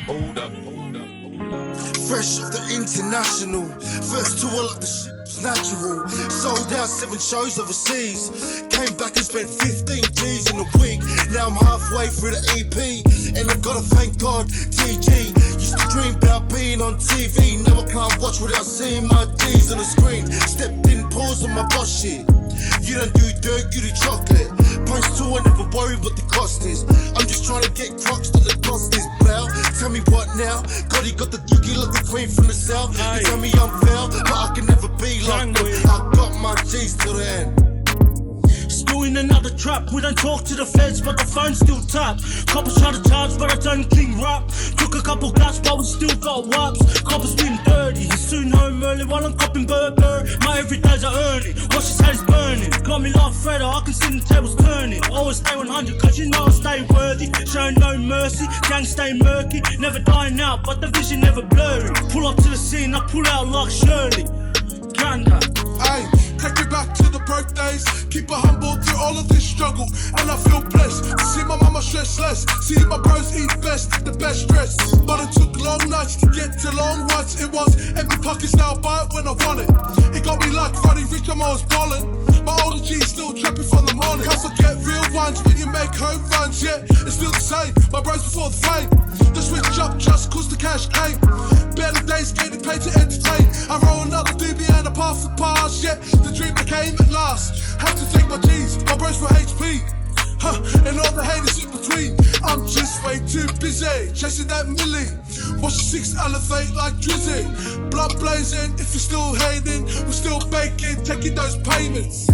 Hold up, hold up, hold up. Fresh off the international, first tour like the shit was natural. Sold out 7 shows overseas. Came back and spent 15 G's in a week. Now I'm halfway through the EP, and I've gotta thank God, TG. Used to dream about being on TV. Now I can't watch without seeing my D's on the screen. Stepped in, paused on my boss shit. You don't do dirt, you do chocolate. Punch tour, never worry what the cost is. I'm just trying to get crocs to the cost is blow. Tell me what now? God, he got the dookie like the queen from the south. You tell me I'm foul, but I can never be like them. I got my G's till the end. Still in another trap, we don't talk to the feds, but the phone's still tapped. Coppers try to charge, but I don't clean rap. Took a couple guts, but we still got wipes. Coppers been dirty, he's soon home early while I'm copping burger. My everydays I earn it, watch his head is burning. Got me like Freddo, I can see the tables turning. Always stay 100, cause you know I stay worthy. Showing no mercy, gang stay murky. Never dying out, but the vision never blurry. Pull up to the scene, I pull out like Shirley. Ganda. Ay, take me back to the birthdays. Keep it humble through all of this struggle, and I feel blessed to see my mama stress less. See my bros eat best, the best dress. But it took long nights to get to long ones. It was empty pockets, now I buy it when I want it. It got me like Roddy Rich, I'm always ballin'. My older G's still trapping from the morning. Can't forget real ones when you make home runs. Yeah, it's still the same. My bros before the fame. The switch up just cause the cash came. Better days getting paid to entertain. I roll another doobie and a path for pass. Yeah, the dream became at last. Had to take my G's, my bros for HP. And all the haters in between. I'm just way too busy chasing that milli. Watch the 6 elevate like Drizzy. Blood blazing, if you're still hating, we're still baking, taking those payments.